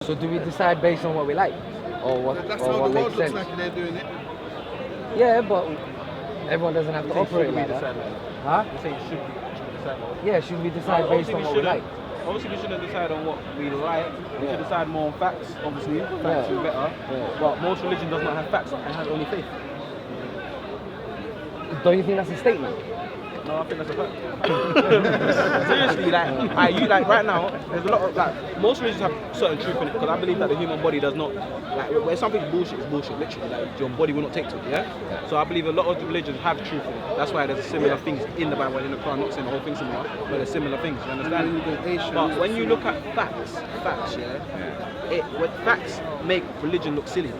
So do we decide based on what we like, or what, That's or how what the world makes looks sense? like they're doing it. Yeah, but everyone doesn't have to operate like that. Huh? You say it should be decided on. Yeah, should we decide based on what we like? Obviously, we shouldn't decide on what we like. We should decide more on facts. Obviously, facts is better. Yeah. But most religion does not have facts; it has only faith. Don't you think that's a statement? No, I think that's a fact. Seriously, like right now, there's a lot of most religions have certain truth in it, because I believe that the human body does not where something's bullshit, it's bullshit. Literally, like your body will not take to it. Yeah. So I believe a lot of the religions have truth in it. That's why there's similar things in the Bible and in the Quran. I'm not saying the whole thing's similar, but there's similar things. You understand? But when you look at facts, facts make religion look silly.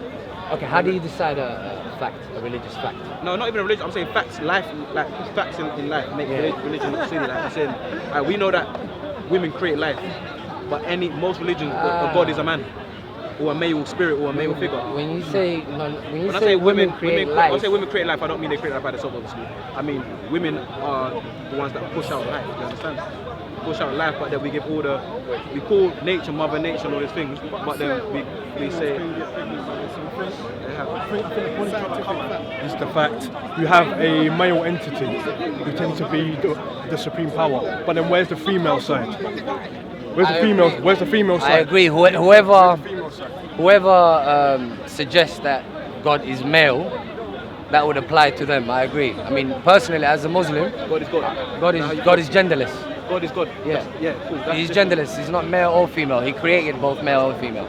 Okay, how do you decide a fact, a religious fact? No, not even a religion. I'm saying facts, life, like facts in life make religion look silly. Like I'm saying, we know that women create life, but most religions, a god is a man, or a male spirit, or a male figure. When you say when I say women create life, when I say women create life, I don't mean they create life by themselves, obviously. I mean women are the ones that push out life. You understand? Push out life, but then we give we call nature Mother Nature and all these things, but then we say. Is the fact you have a male entity who tends to be the supreme power, but then where's the female side? Where's the female side? I agree. Whoever suggests that God is male, that would apply to them. I agree. I mean, personally, as a Muslim, God is God. God is genderless. God is God. Yeah, Cool. He's genderless. He's not male or female. He created both male and female.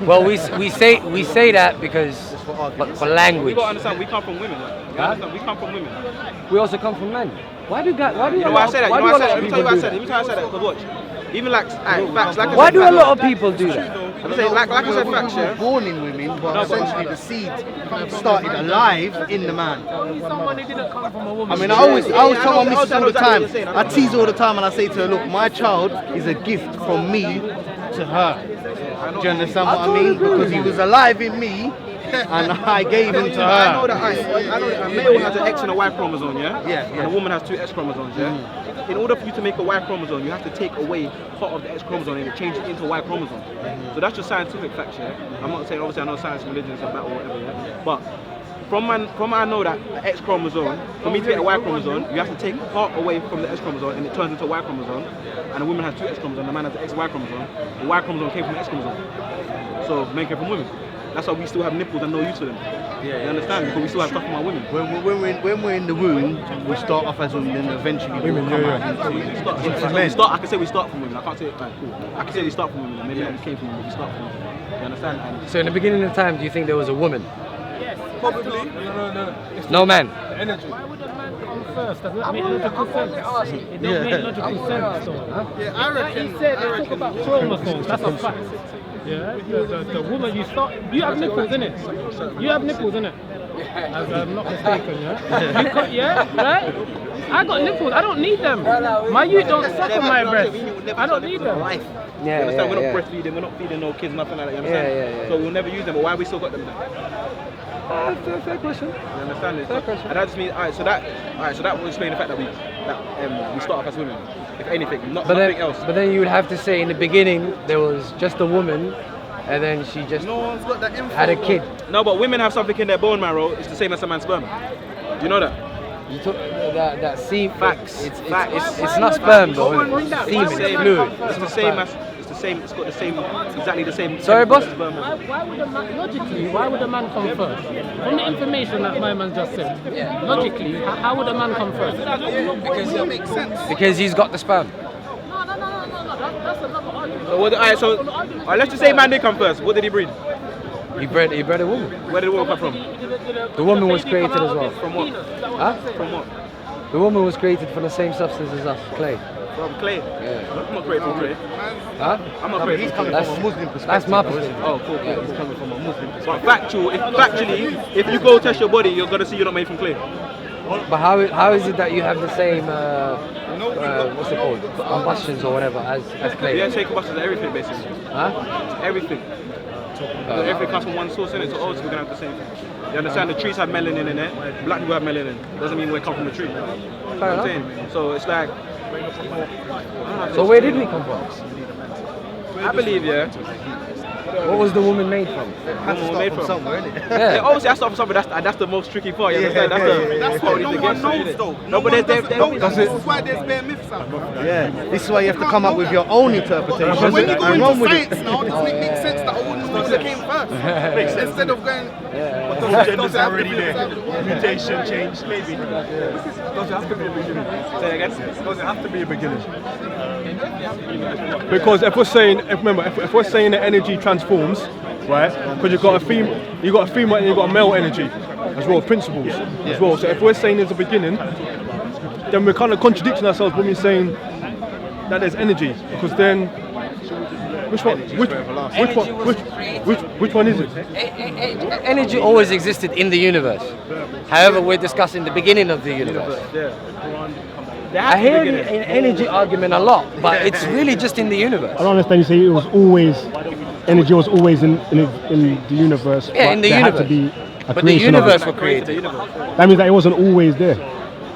Well, we say that because for language. You gotta understand, we come from women. You understand? We come from women. We also come from men. Why do You know why I say that? Why do a lot of people do that? Let me tell you why I said that. Because watch, even facts, like I Why said, do a facts, lot of people do that? I'm saying, like I said, facts, We were yeah. born in women, but essentially the seed started alive in the man. Someone who didn't come from a woman. I mean, I always tell my missus all the time. I tease her all the time, and I say to her, "Look, my child is a gift from me to her." Do you understand what I mean? Because he was alive in me, and I gave him to I know her. that a male has an X and a Y chromosome, yeah? Yeah. And a woman has two X chromosomes, yeah? In order for you to make a Y chromosome, you have to take away part of the X chromosome and change it into a Y chromosome. So that's just scientific facts, yeah? I'm not saying, obviously, I know science and religion is a battle or whatever, yeah? But from I know that the X chromosome, for me to get a Y chromosome, you have to take part away from the X chromosome and it turns into a Y chromosome. And a woman has two X chromosomes, a man has an XY chromosome. The Y chromosome came from the X chromosome. So men came from women. That's why we still have nipples and no use to them. You understand? Because we still have stuff from our women. When we're in the womb, we start off as women, then eventually we come out into men. I can say we start from women. I can't say cool. I can say we start from women. Maybe we came from women, we start from women. You understand? And So in the beginning of time, do you think there was a woman? Yes. Probably. No. No man. The energy. Why would a man come first? Does that make logical sense? It don't make logical sense, though. Yeah, I reckon. He said they talk about chromosomes. That's a fact. Yeah. The woman you have nipples, innit? You have nipples, innit? As I'm not mistaken, yeah. You got, yeah, right? I got nipples. I don't need them. My youth don't suck on my breast. I don't need them. you understand? We're not breastfeeding, we're not feeding no kids, nothing like that. You understand? So we'll never use them. But why we still got them then? Fair question. You understand? Fair question. And that just means, so that will explain the fact that we start off as women, if anything, nothing else. But then you would have to say in the beginning there was just a woman, and then she just No one's got that info. had a kid. No, but women have something in their bone marrow. It's the same as a man's sperm. Do you know that? You took that seed. Facts. It's not sperm though. It's semen. It's fluid. It's the same as. It's the same. It's got the same. Exactly the same. Sorry, boss? Sperm. Why would a man, logically, why would a man come first? From the information that my man just said, logically, how would a man come first? Because it makes sense. Because he's got the sperm. No, that's another argument. So, let's just say man did come first. What did he breed? He bred a woman. Where did the woman come from? The woman was created as well. From what? Huh? From what? The woman was created from the same substance as us, clay. From clay. Yeah. I'm not created from clay. Huh? I'm not created from clay. That's from a Muslim perspective. That's my perspective. Oh, cool. Yeah, he's coming from a Muslim perspective. But factually, if you go test your body, you're gonna see you're not made from clay. But how is it that you have the same what's it called, combustions or whatever as clay? Yeah, take combustions, everything basically. Huh? Everything. Everything comes from one source in it, so obviously we're gonna have the same thing. You understand? The trees have melanin in it. Black people have melanin. Doesn't mean we come from a tree. You know what I'm saying? So it's like. So where did we come from? I believe, yeah. What was the woman made from? Has to start from somewhere, innit? Yeah, obviously I start from something, that's the most tricky part, you understand? That's part No of the one game. knows though. No, but there's This is why there's bare myths out there. Yeah, this is why you have to come up with your own interpretation And when you go and run into with science it. now, doesn't it make sense that all Muslims came first? Instead of going, Gender's already there. Mutation, change, maybe. Does it have to be a beginning? Say again? Does it have to be a beginning? Because if we're saying, if we're saying that energy transforms, right? Because you've got a female and you've got a male energy as well, principles as well. So if we're saying there's a beginning, then we're kind of contradicting ourselves when we're saying that there's energy. Because then, which one is it? Energy always existed in the universe. However, we're discussing the beginning of the universe. I hear the energy argument a lot, but it's really just in the universe. I don't understand. You say it was always energy was always in the universe. Yeah, but in the there universe. had to be a But the creation of universe it. were created. That means that it wasn't always there.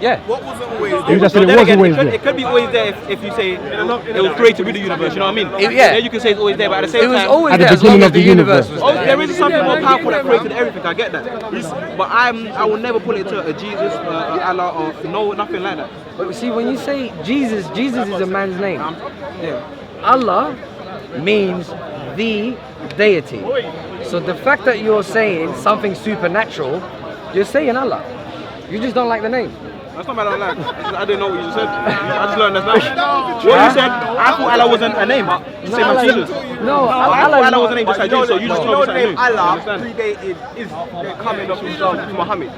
Yeah. what wasn't always You there? just said Then it was again, always it there. could be always there if you say it was created with the universe, you know what I mean? Yeah. Then you can say it's always there, but at the same It was time, always At the there as long beginning as of the the universe universe. was oh, there. there is something more powerful that created everything. I get that, but I will never put it to a Jesus, Allah, or no, nothing like that. But see, when you say Jesus, Jesus is a man's name. Yeah. Allah means the deity. So the fact that you're saying something supernatural, you're saying Allah. You just don't like the name. That's not what I don't like. I didn't know what you just said. I just learned that now. What you said, I thought Allah wasn't a name. Same as Jesus. No, I thought Allah was a name just like Jesus. So you just told me the it's name a name. Allah Understand? predated is the coming of Muhammad.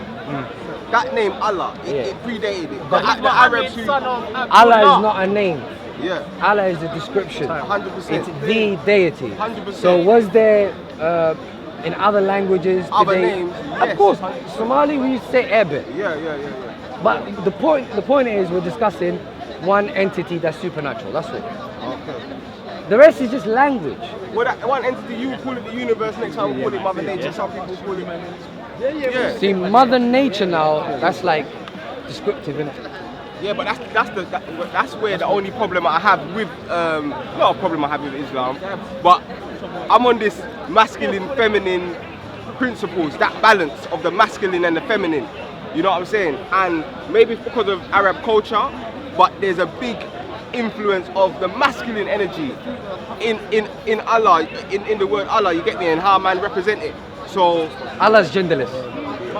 That name Allah, it predated it. The Arabs who, Allah is not a name. yeah, Allah is a description. 100%. It's the deity. 100%. So was there in other languages Other today? names, Of yes. course, Somali we used to say Ebe. yeah. But the point is we're discussing one entity that's supernatural. That's all. Okay. The rest is just language. Well, that one entity, you call it the universe, next time we call it Mother Nature, some people call it... Yeah. See, Mother Nature now, that's like descriptive, isn't it? Yeah, but that's where the only problem I have with not a problem I have with Islam, but I'm on this masculine, feminine principles, that balance of the masculine and the feminine. You know what I'm saying? And maybe it's because of Arab culture, but there's a big influence of the masculine energy in Allah, in the word Allah. You get me? And how man represent it. So Allah's genderless.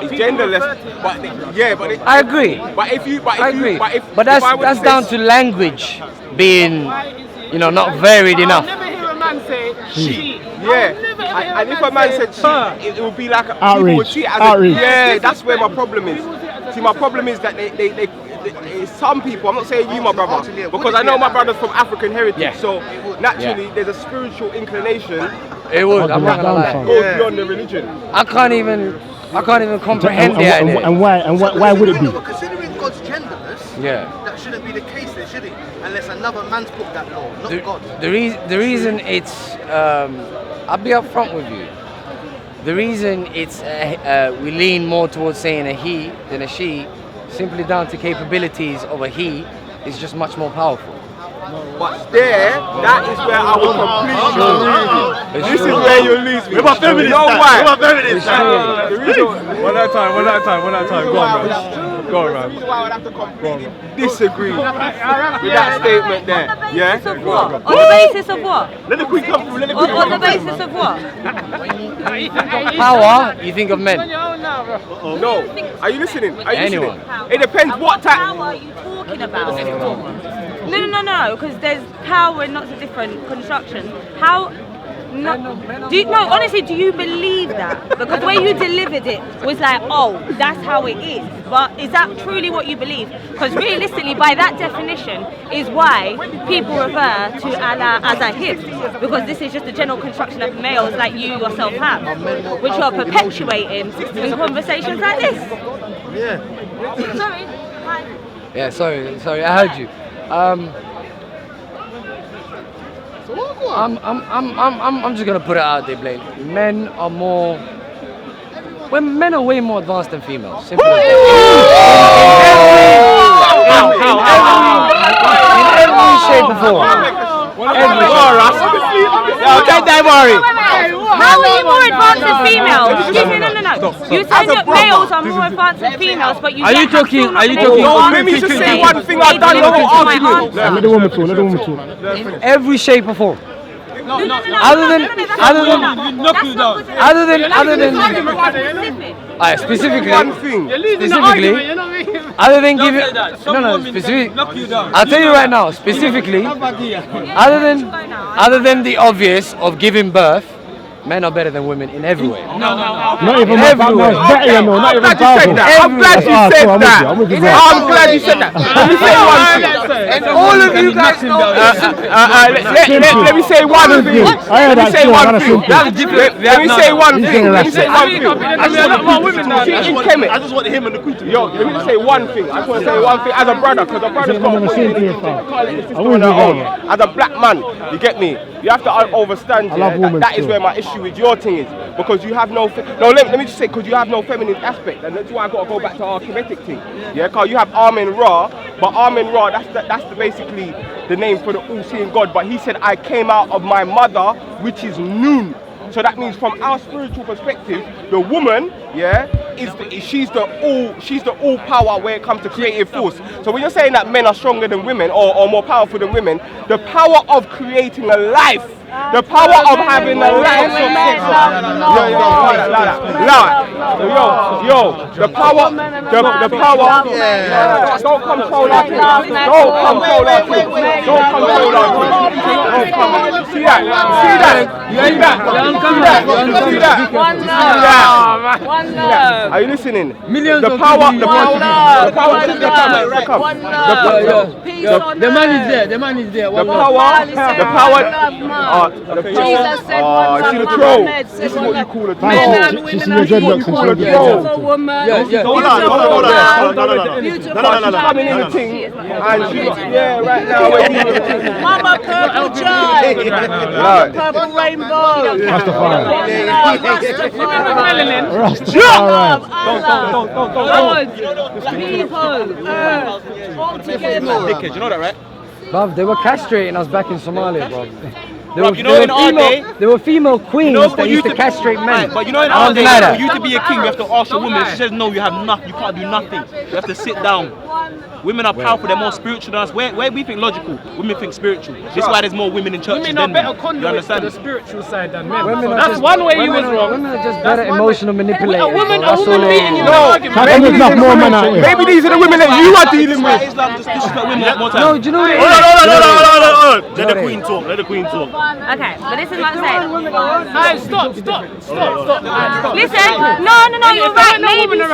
it's genderless, but yeah, but I agree. But if you, I agree. but that's down to language being, not varied enough. I'll never hear a man say she. yeah, and if a man said she, it would be like people would see it as Outrage. yeah. That's where my problem is. See, my problem is that they some people. I'm not saying you, my brother, because I know my brother's from African heritage. Yeah. So naturally, there's a spiritual inclination It would. I'm not gonna lie. goes beyond the religion. I can't even comprehend the idea. And why would it be? But considering God's genderless, Yeah. that shouldn't be the case then, should it? Unless another man's put that law, not God. The reason it's, I'll be upfront with you. The reason it's we lean more towards saying a he than a she, simply down to capabilities of a he, is just much more powerful. But there, that is where I will completely lose you. This is where you lose me. We're feminists. You know why? The reason, one at a time. Go on, man. The reason why I would have to completely disagree with that statement there. Yeah? On the basis of what? On the basis of what? Let the queen come through. Let the queen On the come through. basis of what? Power, you think of men. No. Are you listening? Are you Anyone. listening? It depends what power time. are you talking about? No, because there's power in lots of different constructions. How? No, honestly, do you believe that? Because the way you delivered it was like, oh, that's how it is. But is that truly what you believe? Because realistically, by that definition, is why people refer to Allah as a him. Because this is just a general construction of males like you yourself have, which you are perpetuating in conversations like this. Yeah. Sorry. Hi. Yeah, sorry, I heard you. I'm just gonna put it out there, Blaine. Men are way more advanced than females. Simple as that. In every shape and form. Don't worry. How are you more advanced than females? Excuse me, no. You're saying that males are more advanced than females, but you Are you talking? Are you talking? No, let me just say one thing I've done the whole argument. Let the woman talk. Let the woman talk. In every shape or form. Other than specifically, One thing. other than giving, specific. I'll tell you right now, specifically, other than the obvious of giving birth, men are better than women in every way. Not even my partner is better, you know. Not even I'm glad you said that. I'm glad you said that. Let me say one thing. And all of you guys know. Let me say one thing. Let me say one thing. Let me say one thing. Let me say one thing. I just want him and the queen to Yo, let me just say one thing. I just want to say one thing as a brother, because a brother's got as a black man, you get me? You have to understand that is where my issue with your thing is, because you have no let me just say, because you have no feminine aspect, and that's why I got to go back to our Kemetic thing. Yeah, because you have Amen Ra, but Amen Ra, that's basically the name for the all-seeing God. But he said, I came out of my mother, which is Noon. So that means from our spiritual perspective, the woman, she's the all power when it comes to creative force. So when you're saying that men are stronger than women or more powerful than women, the power of creating a life, the power of having a life. The power. Don't control our thing. Don't control our thing. Don't control our thing. See that? One love. Are you listening? Millions the of power. people. The power. The man is there. The man is there. The power. Jesus said one see the love. troll. This is what you call a troll. Men and women are equal. Beautiful woman. Hold on. She's coming in the thing, and she, right now. Mama purple joy. Mama purple rainbow. Rastafari. All together. You know that, right? Bruv, they were castrating us back in Somalia, bro. There were female queens that used to castrate men. But you know, in our day, for you to be a king, you have to ask a woman. She says, no, you have nothing. You can't do nothing. You have to sit down. Women are powerful. They're more spiritual than us. Where we think logical, women think spiritual. This is why there's more women in churches Women than are better men. You conduits to understand? the spiritual side than men. Women are That's just- one way you was wrong. Women are just better emotional manipulators. A woman bro. That's all they beating you in are. an argument. There's not more men out here. Maybe these are the women that you are dealing with. Islam just disrespect women more time. No, do you know what it is? Let the queen talk. Let the queen talk. Okay, but this is what I'm saying. Hey, stop. Listen, no, you're right. Maybe so.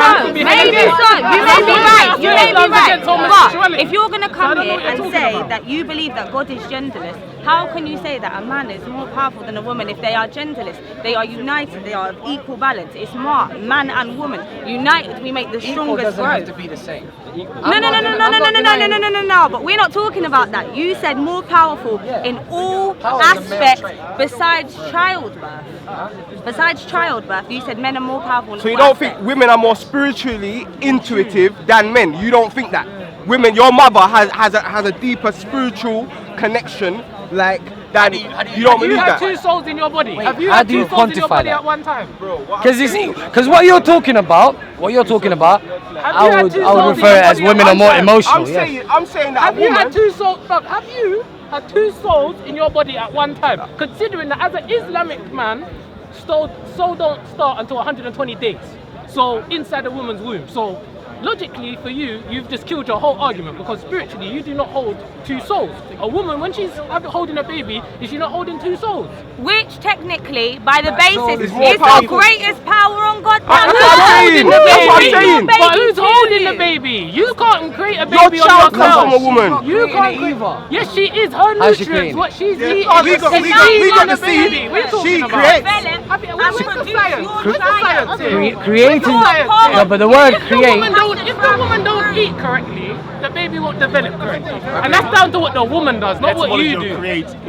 You may be right. But if you're going to come here and say that you believe that God is genderless, how can you say that a man is more powerful than a woman if they are genderless? They are united. They are of equal balance. It's smart. Man and woman united, we make the strongest doesn't have growth. to be the same. No. But we're not talking about that. You said more powerful in all aspects besides childbirth. Besides childbirth, you said men are more powerful in So you all don't think aspects. women are more spiritually intuitive than men? You don't think that? Women, your mother has a deeper spiritual connection, like that. You don't believe You have that? two souls in your body. Have you how had do you two souls in your quantify body that? at one time? Because what you're talking about, I would refer it as women are more emotional. I'm saying that. Have you had two souls? Have you had two souls in your body at one time? Considering that as an Islamic man, soul don't start until 120 days. So inside a woman's womb. So logically for you, you've just killed your whole argument, because spiritually you do not hold two souls. A woman, when she's holding a baby, is she not holding two souls? Which technically, by the basis, is is more the powerful. greatest power on God. That's what I'm saying. That's what I'm saying. But who's holding the baby? You can't create a baby Your on child yourself. comes from a woman. You can't create. Yes, she is. Her How's she nutrients, creating? what she's eating. we got she's to on a see baby. We're talking she about. creates. What's the science? What's the science here? Creating, What's the science? no, but the word If the create. woman don't the woman don't eat correctly, the baby won't develop correctly. And that's down to what the woman does, not what you do.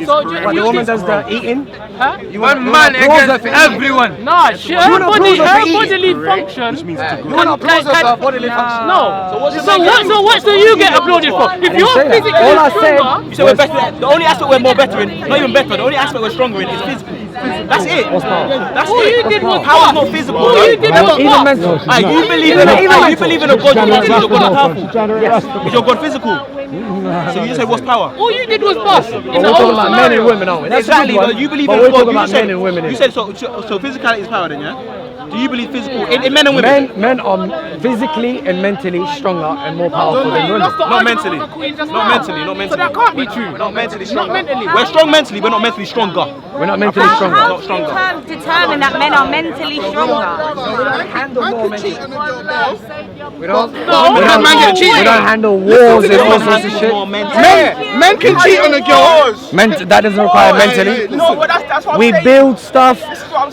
So But the woman does the eating? Huh? One man against everyone. Nah, her bodily function. You want to applaud her for bodily function? No. So what do you get applauded for? If you're physically stronger, You say we're better. The only aspect we're more better in, not even better, the only aspect we're stronger in is physical. That's it. That's all it. you did was power's what? not physical. All you did was Even what? mental. You believe in a God, is your God powerful? Is your God physical? So you just say what's power? All you did was bust. In We're the talking whole about men and women, aren't we? That's Exactly, a good but one. you believe But in we're God. talking about men and women. You said so physicality is power then, yeah? Do you believe physical in men and women? Men are physically and mentally stronger and more powerful than women. Not mentally. Not mentally. So that can't be true. Not mentally stronger. Not mentally. We're strong mentally, but not mentally stronger. We're not mentally stronger. How do you determine that men are mentally stronger? We don't handle more mentally. We don't. We We don't handle wars and all sorts of shit. Men can cheat on a girl. That doesn't require mentally. No, but that's what I'm We saying. build stuff.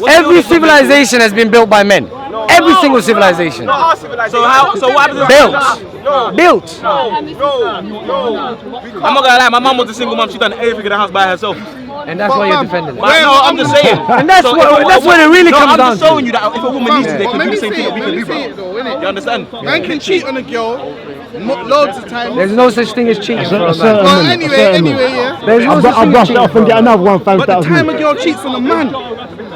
Every civilization has been built by men. Every single civilization. Not our civilization. So what happens? Built. No. I'm not gonna lie, my mum was a single mum, she done everything in the house by herself. And that's why you're defending it. No, I'm just saying. And that's what it really comes I'm down just to. showing you that if a woman needs to, they can do the same thing that we can do. it though, innit? You understand? Man can cheat on a girl loads of times. There's no such thing as cheating for a man. Well, anyway, yeah. There's no such I'll thing as brush it cheating. off and get another one But the 5,000. time a girl cheats on a man, do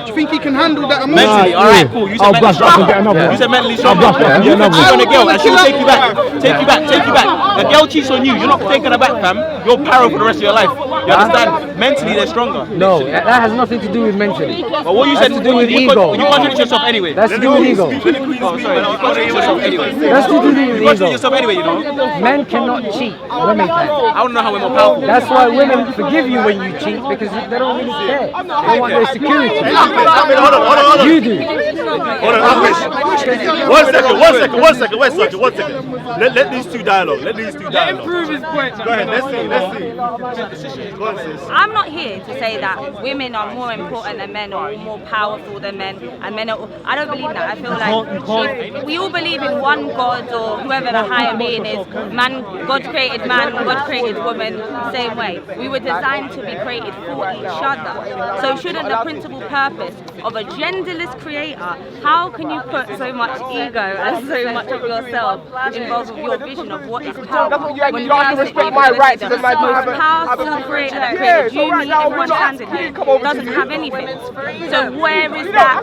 you think he can handle that emotion? Mentally, alright, cool. You said I'll mentally brush it off and get strong. another one. You said mentally I'll strong. brush it off and You get can another cheat one. on a girl and she'll take you back. Take you back. A girl cheats on you, you're not taking her back, fam. You're parallel for the rest of your life. You understand? Mentally, they're stronger. No, that has nothing to do with mentally. But what you said That's to do with you ego. You contradict yourself anyway. That's to do with ego. Oh, sorry. You contradict yourself anyway. That's to do with You contradict ego. yourself anyway, you know. Men cannot cheat. Women can. I don't know how we're more powerful. That's why women forgive you when you cheat because they don't really care. They want their security. Hold on. You do. Hold on, One second. Let these two dialogue. Prove his point. Go ahead, let's see. Go on, sis. I'm not here to say that women are more important than men or more powerful than men, and men are. I don't believe that. I feel like if we all believe in one God or whoever the higher being is. God created man, God created woman, same way. We were designed to be created for each other. So shouldn't the principal purpose of a genderless creator, how can you put so much ego and so much of yourself involved with your vision of what is power? When you have to respect my rights as a man, the most powerful creator that created you, me, everyone standing here doesn't have anything. So where is that?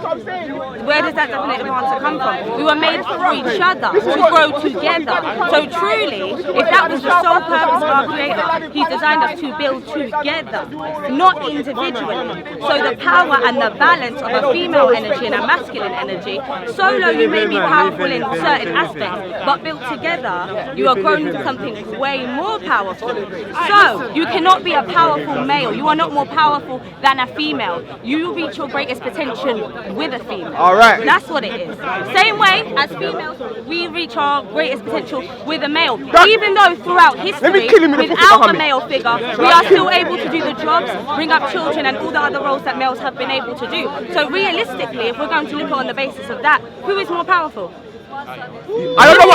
Where does that definite answer come from? We were made for each other, to grow together. So truly, if that was the sole purpose of our creator, he's designed us to build together, not individually. So the power and the balance of a female energy and a masculine energy, solo you may be powerful in certain aspects, but built together, you are grown into something way more powerful. So you cannot be a powerful male. You are not more powerful than a female. You reach your greatest potential with a female. All right. That's what it is. Same way as females, we reach our greatest potential with a male. Even though throughout history, without a male figure, we are still able to do the jobs, bring up children and all the other roles that males have been able to do. So realistically, if we're going to look on the basis of that, who is more powerful? I don't know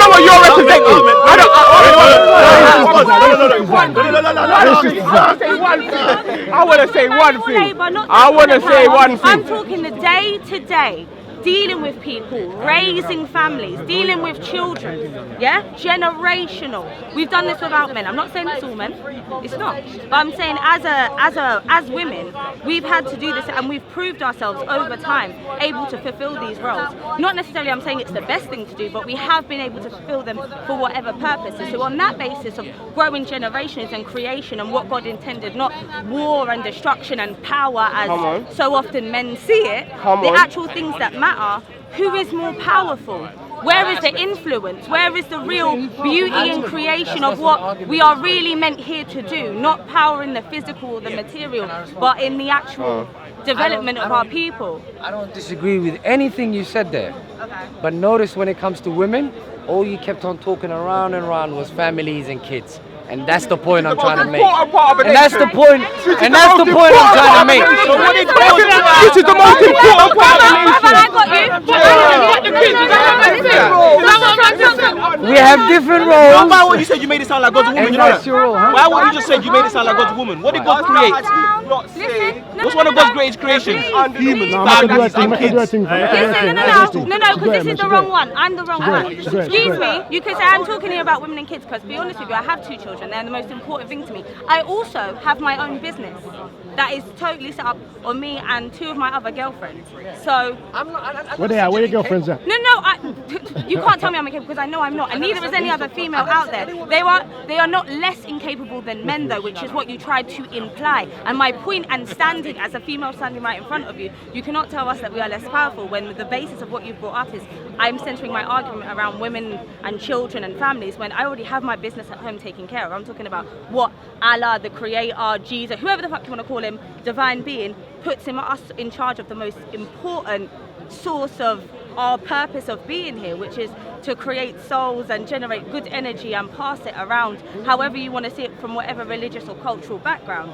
what you're representing. I want to say one thing. I'm talking the day to day. Dealing with people, raising families, dealing with children, yeah? Generational. We've done this without men. I'm not saying it's all men. It's not. But I'm saying as women, we've had to do this and we've proved ourselves over time able to fulfill these roles. Not necessarily I'm saying it's the best thing to do, but we have been able to fulfill them for whatever purposes. So on that basis of growing generations and creation and what God intended, not war and destruction and power as so often men see it, the actual things that matter, who is more powerful? Where is the influence? Where is the real beauty and creation of what we are really meant here to do? Not power in the physical or the material, but in the actual development of our people. I don't disagree with anything you said there. But notice when it comes to women, all you kept on talking around and around was families and kids. And that's the point I'm trying to make. And that's the point. And that's the point I'm trying to make. This is the most important part of the nation. I got you. We have different No, roles. why would you say you made it sound like God's woman? And You know that's that? your role, huh? Why would you just say you made it sound like God's woman? What did God create? What's one of God's greatest creations? Humans, No, I can do families, that and thing. kids. No, because this is the wrong one. I'm the wrong one. She's great, Excuse me, you could say I'm talking here about women and kids, because to be honest with you, I have 2 children. They're the most important thing to me. I also have my own business that is totally set up on me and 2 of my other girlfriends. So Where they are? Where your girlfriends at? no, you can't tell me I'm incapable, because I know I'm not, and neither is any other female out there. They are not less incapable than men, though, which is what you tried to imply. And my point, and standing as a female standing right in front of you, you cannot tell us that we are less powerful when the basis of what you've brought up is I'm centering my argument around women and children and families, when I already have my business at home taken care of. I'm talking about what Allah, the Creator, Jesus, whoever the fuck you want to call him, divine being, puts us in charge of the most important source of our purpose of being here, which is to create souls and generate good energy and pass it around however you want to see it from whatever religious or cultural background.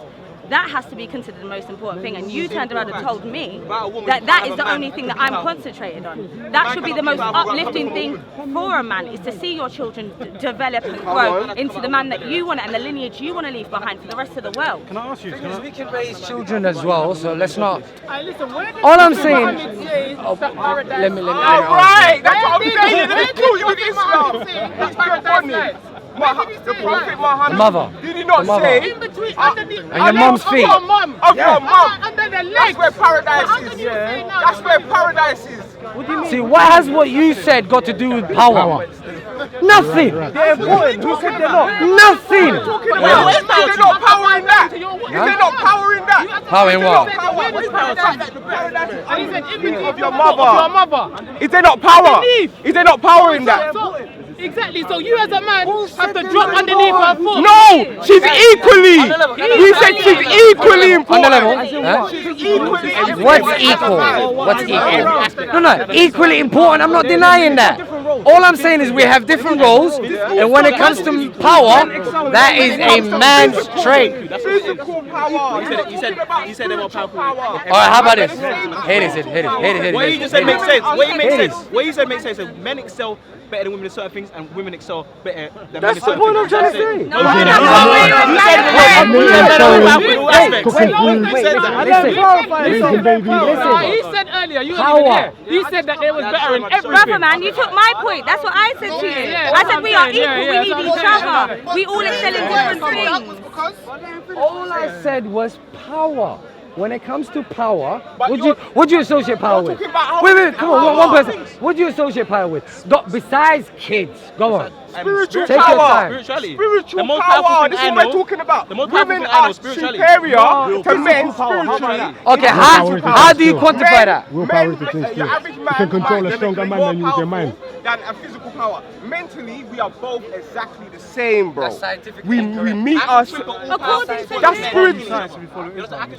That has to be considered the most important thing, and you turned around and told me that that is the only thing that I'm concentrated on. That should be the most uplifting thing for a man, is to see your children develop and grow into the man that you want and the lineage you want to leave behind for the rest of the world. Can I ask you? We can raise children as well, so let's not. Listen, where did All I'm saying. Muhammad say that paradise Let me. Right, that's what I'm Where saying. did They kill you with Islam. That's paradise lies. The Prophet Muhammad. Mother. Did he not The mother. say? in between underneath And your mum's feet. your mum. Of your mum. Under the legs. That's where paradise How is. can you say now That's that where we- paradise is. See, what has what you said got to do with power? Nothing. They're important. Who said they're not? Nothing. Is there not power in that? Is there not power in that? Power in what? What is paradise? And he said, in between Of your of your mother. mother. Is there not power? Underneath. Is there not power in that? So, exactly. So you as a man have to drop underneath her foot. No, she's equally. We said she's equally On the important. level? Huh? She's equally important. What's equal? What's equal? No, equally important. I'm not denying that. All I'm saying is we have different roles, and when it comes to power, that is a man's trait. Physical power. He said they were powerful. All right, how about this? Here it is. What you just said makes sense. What you said makes sense. Men excel better than women in certain things, and women excel better than men in certain things. That's the point I'm trying to say. No, He said earlier, you weren't even here. He said that they was better in everything. Brother man, you took my point. That's what I said to you. Yeah, I said we are equal. yeah, We need yeah, each yeah. other. We all excel in different things. All I said was power. When it comes to power, what do you associate power with? Wait, come on, one person. What do you associate power with? Besides kids, go on. Spiritual Take your power. time. Spirituality. Spiritual The most powerful power. thing This I is what know- we're talking about. the most powerful Women thing I know are is spirituality. superior to men spiritually. Okay, how do you quantify that? Willpower is the thing Your still. average You man can control might a stronger be man more than you with your mind. powerful than a physical power. Mentally, we are both exactly the same, bro. That's scientifically We meet us. According to That's men. spiritual. I can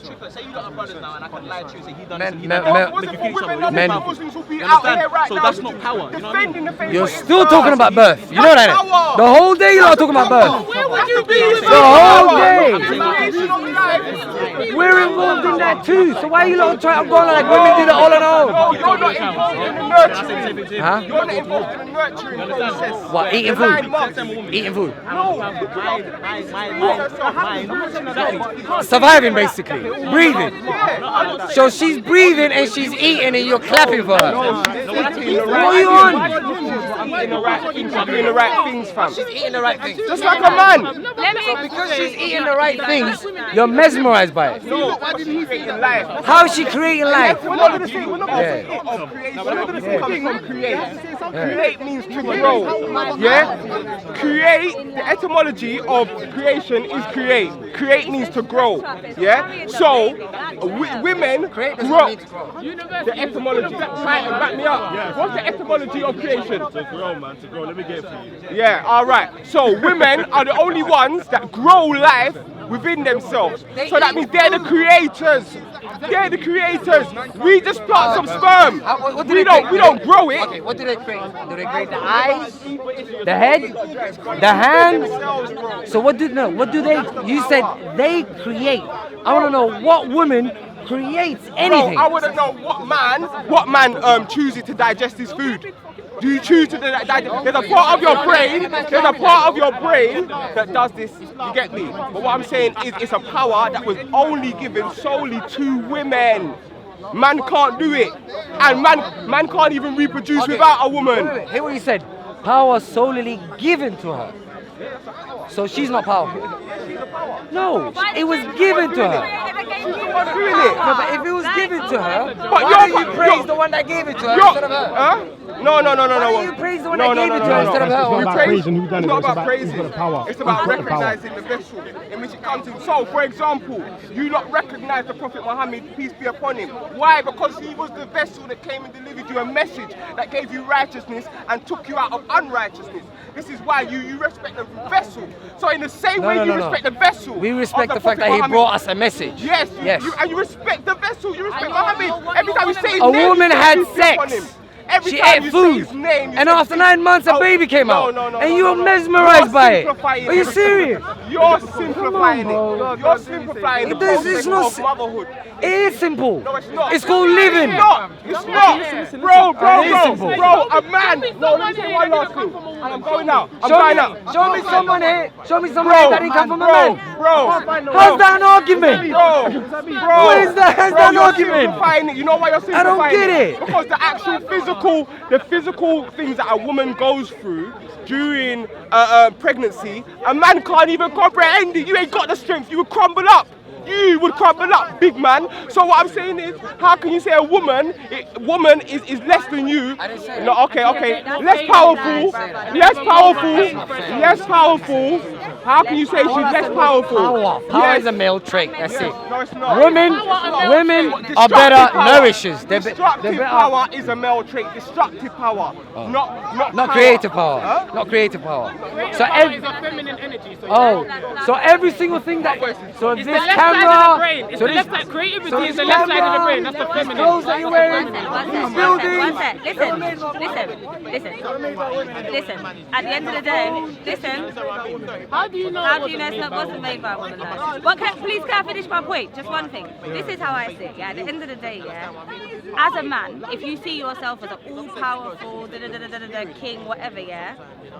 trick her. Say you got a brother now, and I can lie to you and say he done Men- this and he men- done that. men- Make you kill each other. women, Men- other Muslims will be You out understand? here right So now that's not power, you know what I mean? defending the faith You're of still Islam. talking about birth. You know that? Power. The whole day you are talking about birth. Where would you be with The whole day. Creation of life. We're involved in that too. So why are you not trying to go on like women did it all on No, own? you're not involved in the nurturing. Huh? You're not involved in the nurturing process. What, eating The 9 food? months. Eating food. Mine. Surviving basically. Breathing. So she's breathing and she's eating and you're clapping for her. What are you on? Eating the right things, doing the right things, fam. She's eating the right things. Just like a man. Let me. Because she's eating the right things, you're mesmerized by it. No, what did he create life? How is she creating life? We're not going to say, we're not going Yeah. to say of creation. We're not going to say comes from create. Create means to grow. Yeah? Create, the etymology of creation is create. Create means to grow. Yeah? So, women grow. The etymology, back me up. What's the etymology of creation? To grow, man. To grow. Let me get it for you. Yeah, alright. So women are the only ones that grow life within themselves. So that means they're the creators. They're the creators. We just plant some sperm. We don't grow it. Okay, what do they create? Do they create the eyes, the head, the hand? So what do they? You said they create. I want to know what woman creates anything. Bro, I wouldn't know what man chooses to digest his food. Do you choose to digest? There's a part of your brain. There's a part of your brain that does this. You get me? But what I'm saying is, it's a power that was only given solely to women. Man can't do it, and man can't even reproduce without a woman. Wait. Hear what you said. Power solely given to her. So she's not powerful. No, it was given to her. No, but if it was given to her, why do you praise the one that gave it to her instead of her? Huh? No. Why do you praise the one that gave it to her instead of her? It's not about praising who done it. It's not It's about about praising. who's got the power. It's about Who's got the power. recognizing the vessel in which it comes in. So, for example, you not recognize the Prophet Muhammad, peace be upon him. Why? Because he was the vessel that came and delivered you a message that gave you righteousness and took you out of unrighteousness. This is why you respect the vessel. So in the same way you respect the vessel. We respect of the fact Prophet that he Muhammad, brought us a message. Yes. Yes. And you respect the vessel. You respect Muhammad. Every time you say his A name, woman you say had peace be upon him. sex. Every She time ate you food. say his name, you And say after peace. 9 months, a baby came out. And you were mesmerized by it. Are you serious? You're simplifying bro. it. You're simplifying the It's process not of motherhood. It is simple. No, it's not. It's called living. It's not. It's not. Bro, a man. No, let me say one last thing. And I'm going out. I'm going out. Show me someone here. Show me someone here that didn't come from a man. Bro. How's that an argument? Bro. What is that? How's that an argument? Simplifying it. You know why you're simplifying I don't get it. Because the actual physical things that a woman goes through during pregnancy, a man can't even comprehend it. You ain't got the strength. You would crumble up. You would crumble up, big man. So what I'm saying is, how can you say a woman is less than you? No, okay. Less powerful. How can you say she's less powerful? Power is a male trait. That's it. No, it's not. Women are better nourishers. Destructive power is a male trait. Destructive power, not Not creative power. Huh? Not creative power. So It's a feminine energy. so every single thing that so It's this the left camera, side of the brain. It's so the this, left side. Creativity so is this the left side of the camera, brain. That's the these feminine. clothes that you're wearing, these buildings. Listen. At the end of the day, listen. How do you know? How do you know it wasn't made by a woman? Please can I finish my point? Just one thing. This is how I see it. Yeah. At the end of the day, yeah. As a man, if you see yourself as an all-powerful, king, whatever, yeah,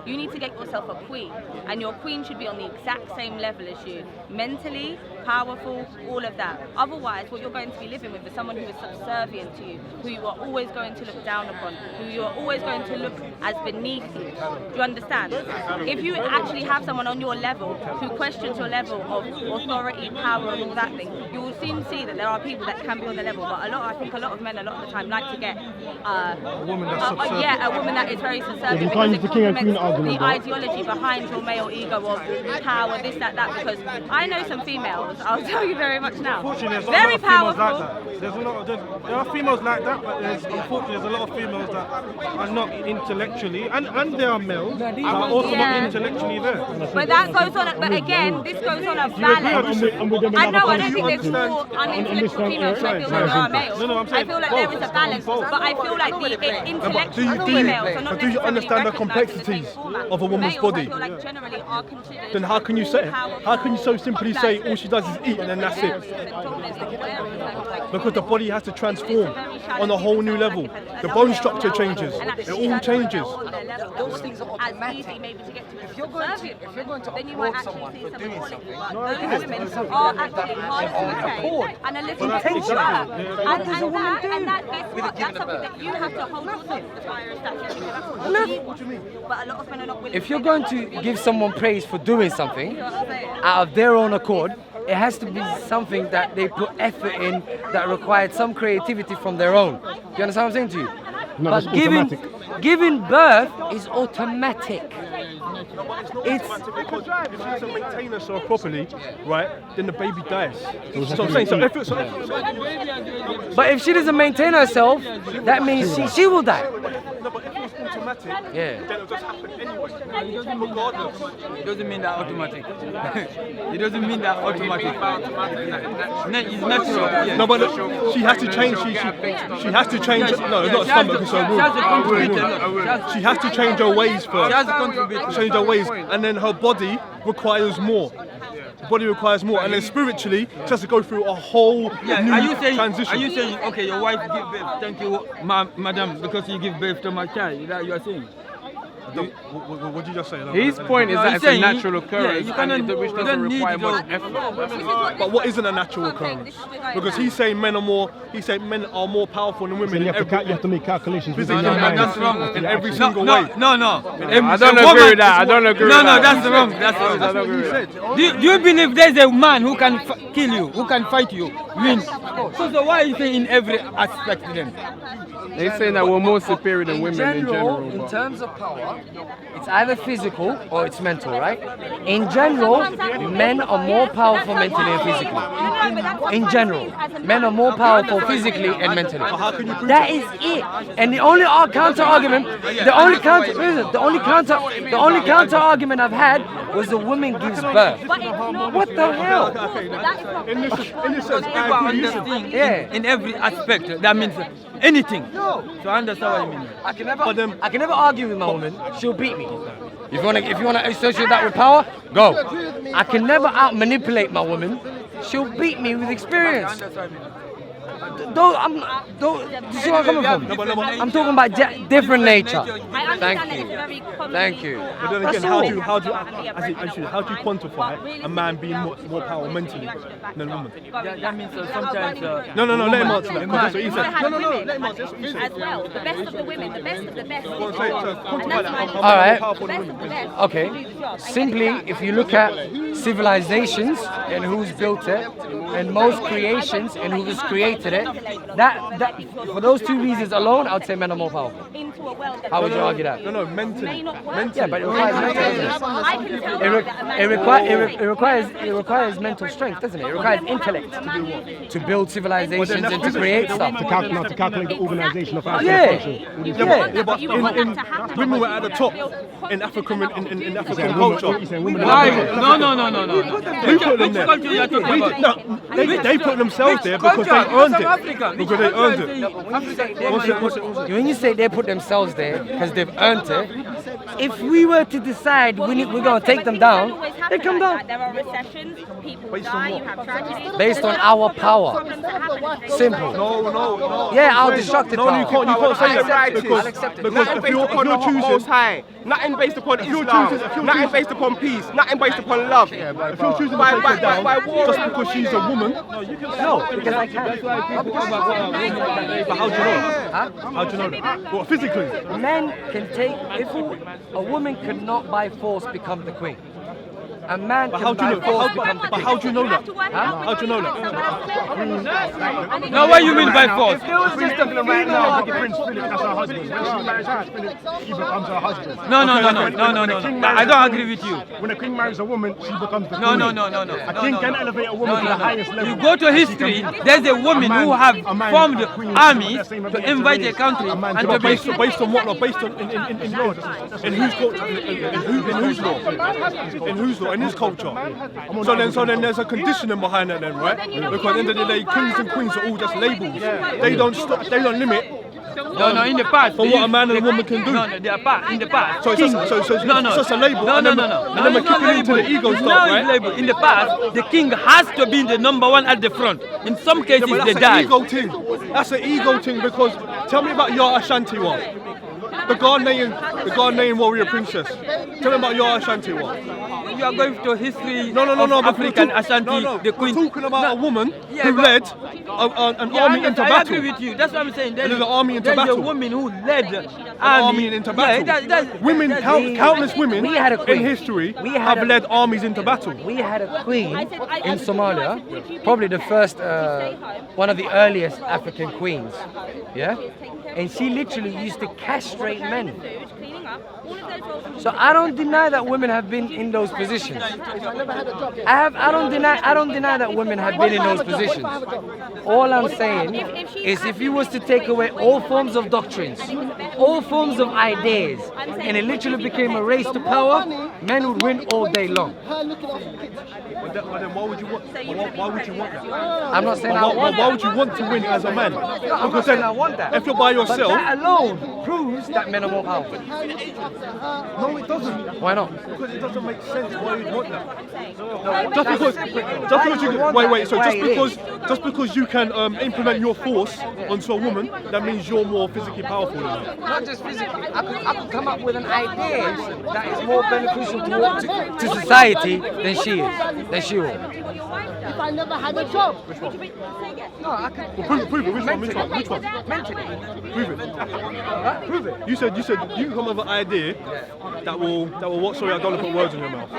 you need to get yourself a queen, and your queen should be on the exact same level as you, mentally, powerful, all of that. Otherwise, what you're going to be living with is someone who is subservient to you, who you are always going to look down upon, who you are always going to look as beneath you. Do you understand? If you actually have someone on your level who questions your level of authority, power, and all that thing, you will soon see that there are people that can be on the level. But I think a lot of men, a lot of the time, like to get a woman that is very subservient. You can't use the king and queen the argument. ideology behind your male ego of power, this, that. Because I know some females. I'll tell you very much now. Very powerful. There are females like that, but unfortunately there's a lot of females that are not intellectually, and there are males that are also not intellectually there. But that goes on. But again, this goes on a balance. I know. I don't think there's more unintellectual females. I feel like there are males. I feel like there is a balance, but I feel like the intellectual females are not. But do you understand the complexities of a woman's body? I feel like generally are considered. Then how can you say? How can you so simply say all she does is eat and then that's it? Because the body has to transform on a whole new level. The bone structure changes. It all changes. Those things are automatic. If you're going to then you might actually see some equality. Those women are actually hard to attain and a little bit work. And that is what? That's something that you have to hold yourself as higher as that. What do you mean? But a lot of men are not willing. If you're going to give someone praise for doing something out of their own accord, it has to be something that they put effort in that required some creativity from their own. Do you understand what I'm saying to you? No, but giving birth is automatic. If she's a maintain herself properly, right, then the baby dies. So I'm saying, but if she doesn't maintain herself, that means she will die. No, but if it was automatic, Yeah. then it would just happen anyway, regardless. It doesn't mean that automatic. It doesn't mean that automatic. It's natural. Yes. No, but look, she has to change. She has to change. No, it's not stomach. It's her womb. She has to change her ways first. She has to contribute. Change her ways, and then her body requires more. body requires more, and then spiritually, she has to go through a whole new transition. Are you saying, okay, your wife give birth, thank you, madam, because you give birth to my child? Is that you are saying? What did you just say? His point is that it's a natural occurrence, which doesn't require much effort. But what isn't a natural occurrence? Because he's saying men are more powerful than women. You have to make calculations. That's wrong. In every single way. No. I don't agree with that. I don't agree with that. No, that's wrong. That's what you said. Do you believe there's a man who can kill you, who can fight you, win? So why are you saying in every aspect then? They're saying that we're more superior than women in general. In terms of power, it's either physical or it's mental, right? In general, men are more powerful mentally and physically. In general, men are more powerful physically and mentally. That is it. And the only counter argument, the only counter argument I've had was the woman gives birth. What the hell? In this sense, I understand. In every aspect, that means anything. So I understand what you mean. I can never argue with my woman. She'll beat me. If you wanna associate that with power, go. I can never out manipulate my woman. She'll beat me with experience. Do you see where I'm coming from? I'm talking about different nature. Thank you. But then again, how do you quantify a man being more powerful mentally than a woman? That means sometimes. No, let him answer that. Because that's what he said. No, let him answer. As well, the best of the women, the best of the best. All right. Okay. Simply, if you look at civilizations and who's built it, and most creations and who has created it, that for those two reasons alone, I would say men are more powerful. How would you argue that? No, mentally. Yeah, but it requires mental strength, doesn't it? It requires intellect to do what? To build civilizations and to create stuff. To calculate the organization of our But women were at the top in African culture. No. Who put them there? They put themselves there because they earned it. Because they earned it. When you say they put themselves there because they've earned it, if we were to decide we're going to take them down, they come down. There are recessions, people die, you have tragedies. Based on our power. Simple. No. Yeah, our destructive power. No, you can't say that because if you're choosing Most High, nothing based upon Islam, nothing based upon peace, nothing based upon love. If you're choosing to take her down just because she's a woman, no, because I can't. But how do you know? How do you know that? Well, physically. Men can take, if a woman cannot by force become the queen. A man can by force become the king. But how do you know that? How do you know that? No, what do you mean by force? If there was just a female Prince Philip as her husband, when she marries Prince Philip, she becomes her husband. No. I don't agree with you. When a king marries a woman, she becomes the No. queen. A king can elevate a woman to the highest level. You go to history, there's a woman who have formed armies to invade a country and to based on what? Based on in whose culture? In whose law? In whose law? In his culture. So then there's a conditioning behind that then, right? Because at the end of the day, kings and queens are all just labels. They don't limit. No, in the past. For what a man and a woman can do. No, in the past. So it's just a label. No. And then we're kicking into the ego stuff, right? Label. In the past, the king has to be the number one at the front. In some cases, they die. That's an ego thing because tell me about Yara Ashanti one. The Ghanaian warrior princess. Tell me about Yara Ashanti one. You are going to history no, of African Ashanti, the queen. We're talking about a woman who led an army into battle. I agree with you. That's what I'm saying. There's an army into battle. There's a woman who led an army into battle. Women, countless women in history have led armies into battle. We had a queen in Somalia, probably the first, one of the earliest African queens. Yeah? And she literally used to castrate men. So I don't deny that women have been in those positions. I don't deny that women have been in those positions. All I'm saying is if you was to take away all forms of doctrines, all forms of ideas, and it literally became a race to power, men would win all day long. But then why would you want that? I'm not saying I want that. Why would you want to win as a man? I'm not saying I want that. If you're by yourself... But that alone proves that men are more powerful. No, it doesn't. Why not? Because it doesn't make sense Why you'd want that? Just because you can, wait. So just because you can implement your force onto a woman, that means you're more physically powerful than her. Not just physically. I could come up with an idea that is more beneficial to society than she will. If I never had a job. No, I could. Well, prove it. Which one? Mentally. Prove it. Prove it. You said you can come up with an idea that will what? Sorry, I don't want to put words in your mouth.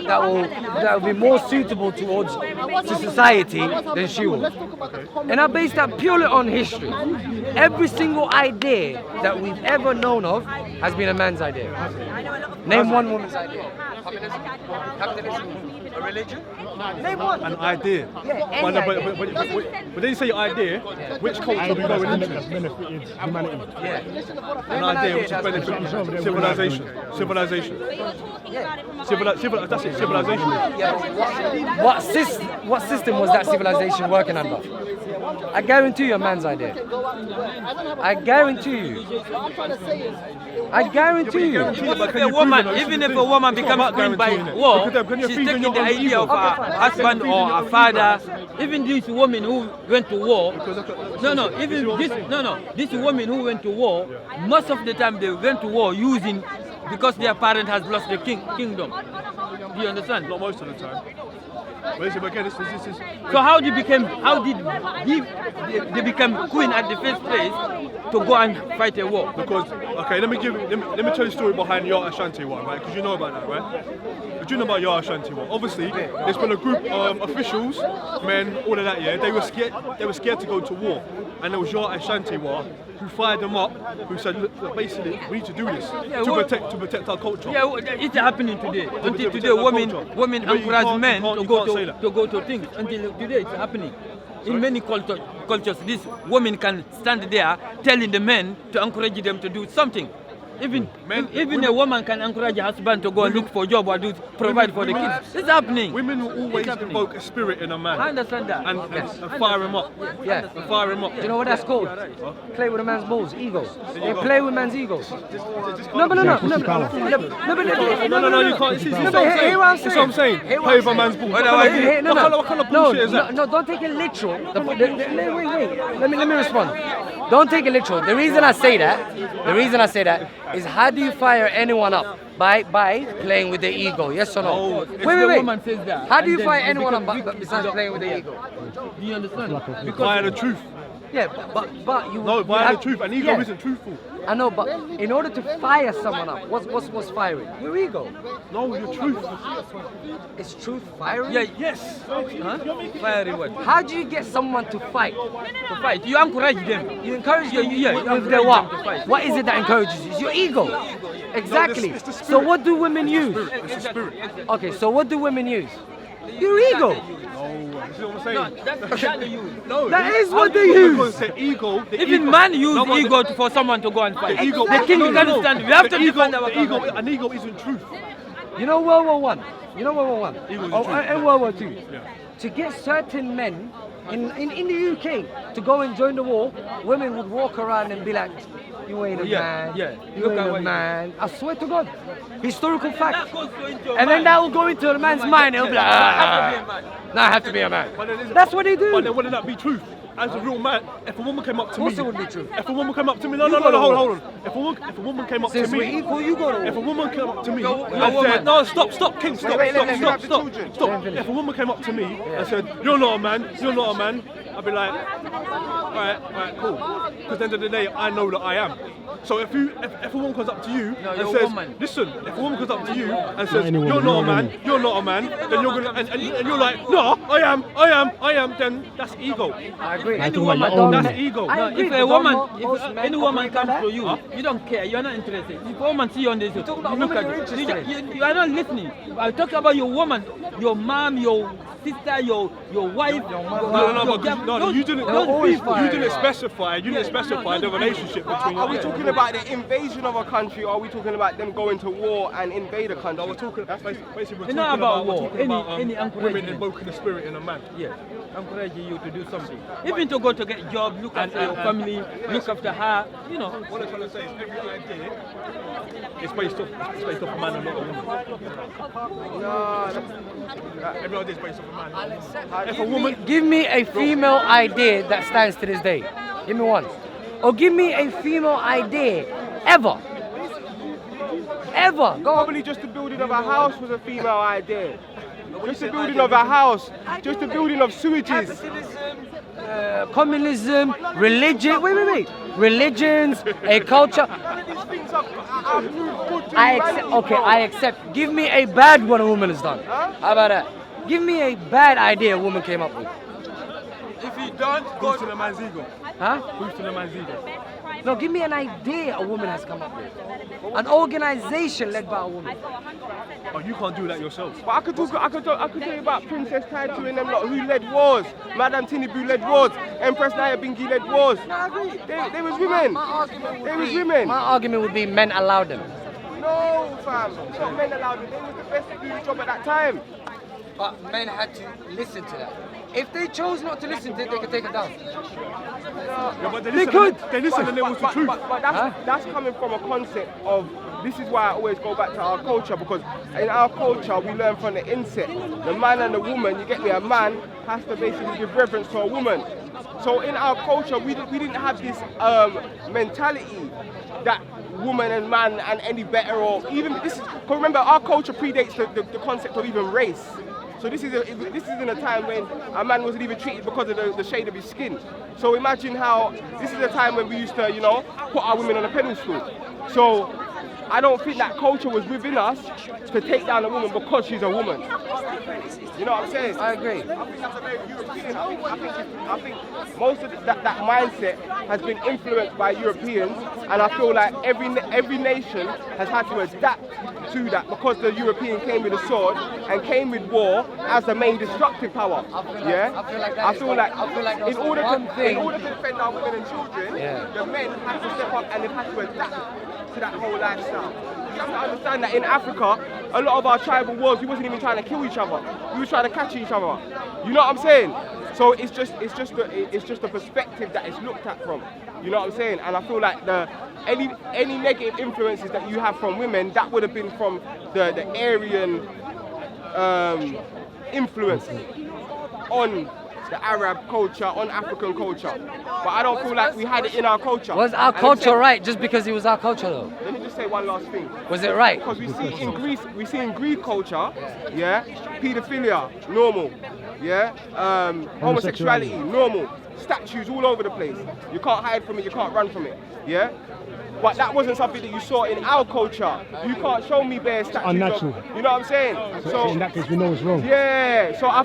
That will be more suitable to society than she will. And I base that purely on history. Every single idea that we've ever known of has been a man's idea. Name one woman's idea. Capitalism, a religion? Name one. An idea. Yeah, But then you say idea, which culture are we going into? Benefited humanity. Yeah. An idea which is benefiting civilization. That's it, civilization. Yeah. What system was that civilization working under? I guarantee you a man's idea. I guarantee you. Even if a woman becomes queen by war, she's taking the idea of her husband or her father. Even this woman who went to war, this woman who went to war, most of the time they went to war because their parent has lost the kingdom. Do you understand? Not most of the time. But again, this is. So how did they become queen at the first place to go and fight a war? Because let me tell you the story behind Yar Ashanti one, right? Because you know about that, right? Do you know about Yar Ashanti one? Obviously, there's been a group of officials, men, all of that. Yeah, they were scared to go to war, and there was Yar Ashanti one who fired them up, who said, look, basically, we need to do this to protect our culture. Yeah, it's happening today. Until today, women encourage men to go to things. Until today, it's happening. In many cultures, these women can stand there telling the men to encourage them to do something. Even a woman can encourage her husband to go and look for a job or provide for the kids. It's happening. Women will always invoke a spirit in a man. I understand that. And fire him up. Yeah. And fire him up. Do you know what that's called? Play with a man's balls, egos. They play with man's egos. No, you can't. Hear what I'm saying. Play with a man's balls. What kind of bullshit is that? No, don't take it literal. Wait. Let me respond. Don't take it literal. The reason I say that is how do you fire anyone up? By playing with the ego, yes or no? Wait. Woman says that, how do you fire anyone up besides playing with the ego? Do you understand? Via the truth. Yeah, but you. No, via the truth. An ego isn't truthful. I know, but in order to fire someone up, what's firing? Your ego. No, your truth. Is truth firing? Yeah, yes. Huh? Firing what? How do you get someone to fight? To fight. You encourage them. You encourage them. You with their what? What is it that encourages you? It's your ego. Exactly. No, so what do women use? It's the spirit. Okay, so what do women use? Your ego. No, you see what I'm saying? No, that's exactly you. No, that is what they use. The ego. Even man use ego for someone to go and fight. The ego. The king understand. We have to defend our ego. An ego isn't truth. You know World War One. And World War Two. Yeah. To get certain men in the UK to go and join the war, women would walk around and be like, "You ain't a man. You ain't a man." I swear to God, historical fact. And then that will go into a man's mind. He'll be like, "No, I have to be a man." That's what they do. But then wouldn't that be truth? As a real man, if a woman came up to me, of course it would be true. If a woman came up to me, hold on. If a woman came up to me, we're equal, you go to war. If a woman came up to me and said, "No, stop, King, stop. If a woman came up to me and said, "You're not a man," I'd be like, all right, cool. Because at the end of the day, I know that I am. So if a woman comes up to you and says, listen, if a woman comes up to you and says, you're not a man, then you're gonna, and you're like, no, I am, then that's ego. I agree. That's ego. No, if any woman comes to you, you don't care, you're not interested. If a woman see you on this, you look at it. You are not listening. I talk about your woman, your mom, your sister, your wife. You didn't specify the relationship between you. Are we talking about the invasion of a country, or are we talking about them going to war and invade a country? We're talking, that's basically it's not about war. Any women invoking the spirit in a man. Yeah. encouraging you to do something. Even to go to get a job, look after your family, look after her, you know. What I'm trying to say is every idea is based off a man and not a woman. Every idea is based off a man. If a woman, Give me a female idea that stands to this day. Give me one. Or give me a female idea ever. Ever. Go on. Probably just the building of a house was a female idea. Just the building of a house. Just the building of sewages. Communism, religion. Wait. Religions, a culture. I accept. Give me a bad one a woman has done. How about that? Give me a bad idea a woman came up with. If you don't go to the man's ego. Huh? Boost to the man's ego. No, give me an idea a woman has come up with. An organization led by a woman. Oh, you can't do that yourself. But I could tell you about Princess Taitu and them lot who led wars. Madame Tinubu led wars. Empress Naya Bingi led wars. They was women. They was women. My argument would be men allowed them. No, fam. Not men allowed them. They was the best to do the job at that time. But men had to listen to that. If they chose not to listen to it, they could take it down. Yeah, but They could. They listen and it was the truth. But that's coming from a concept of, this is why I always go back to our culture, because in our culture we learn from the inset. The man and the woman, you get me, a man has to basically give reverence to a woman. So in our culture we didn't have this mentality that woman and man and any better, or even this is, because remember our culture predates the concept of even race. So this is in a time when a man wasn't even treated because of the shade of his skin. So imagine how this is a time when we used to, you know, put our women on a pedestal. So I don't think that culture was within us to take down a woman because she's a woman. You know what I'm saying? I agree. I think that's a very European. I think most of that mindset has been influenced by Europeans, and I feel like every nation has had to adapt to that because the European came with a sword and came with war as the main destructive power. I feel like in order to defend our women and children, the men have to step up and they have to adapt to that whole lifestyle. You have to understand that in Africa, a lot of our tribal wars, we wasn't even trying to kill each other. We were trying to catch each other. You know what I'm saying? So it's just the perspective that it's looked at from. You know what I'm saying? And I feel like any negative influences that you have from women, that would have been from the Aryan influence on the Arab culture, on African culture. But I don't feel like we had it in our culture. Was our culture right just because it was our culture though? Let me just say one last thing. Was it right? Because we see in Greek culture, paedophilia, normal. Homosexuality, normal. Statues all over the place. You can't hide from it, you can't run from it. But that wasn't something that you saw in our culture. You can't show me bare statues. Unnatural. You know what I'm saying? So in that case, we know it's wrong. Yeah. So I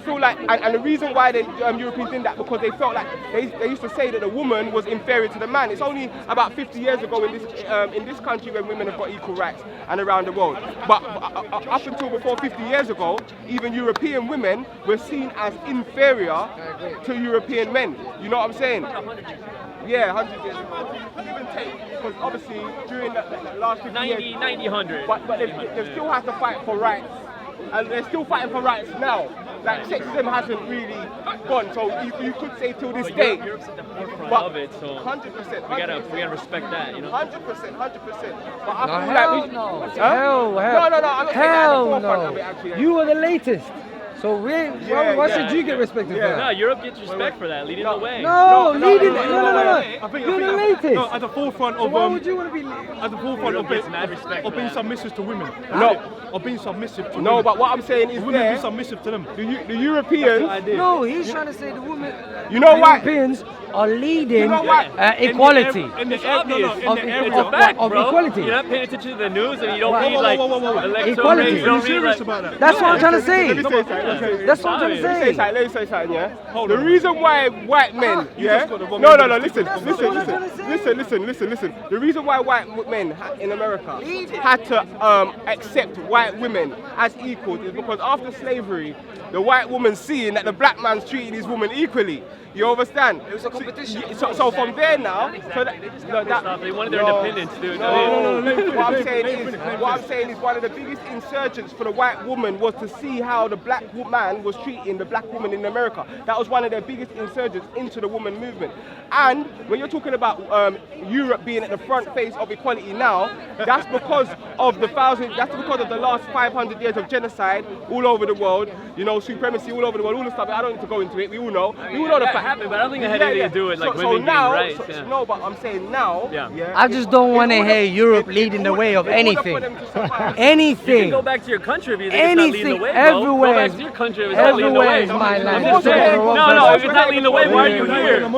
feel like, and the reason why the Europeans did that, because they felt like they used to say that the woman was inferior to the man. It's only about 50 years ago in this country when women have got equal rights and around the world. But up until before 50 years ago, even European women were seen as inferior to European men. You know what I'm saying? Yeah, 100 years ago. Give and take. Because obviously during the last 50 years... 90, 100. But they still have to fight for rights. And they're still fighting for rights now. Like sexism hasn't really gone. So you could say till this day. Europe's at the forefront of it, so 100%. We gotta respect that, you know? 100%. But I feel like no. Huh? Hell. No. I'm not saying at the forefront of it, actually. You were the latest. So why should you get respected for that? No, Europe gets respect for that, leading the way. No. I think You're the latest. No, at the forefront of why would you want to be at the forefront of being submissive to women. Of being submissive to women. No, but what I'm saying is women be submissive to them. The Europeans. No, he's trying to say the women. You know why? Europeans are leading equality. It's a fact, bro. Equality. You're not paying attention to the news, and you don't read like equality. That's what I'm trying to say. Let me say something. That's what I'm trying to say. Let me say something, yeah? The reason why white men, listen. The reason why white men in America had to accept white women as equals is because after slavery, the white woman seeing that the black man's treating his woman equally. You understand? It was a competition. So from there now, so They wanted their independence, dude. No. What I'm saying is one of the biggest insurgents for the white woman was to see how the black man was treating the black woman in America. That was one of their biggest insurgents into the woman movement. And when you're talking about Europe being at the front face of equality now, that's because of the last 500 years of genocide all over the world, you know, supremacy all over the world, all the stuff. I don't need to go into it. We all know the fact. Happened, but I don't think it had anything to do with like women being right. No, but I'm saying now. I just don't want to hear Europe leading the way of anything. Anything. You can go back to your country if you think it's not leading the way, bro. Everywhere. Go back to your country if it's not leading the way. Everywhere is my land. No, if it's not leading the way, why are you here?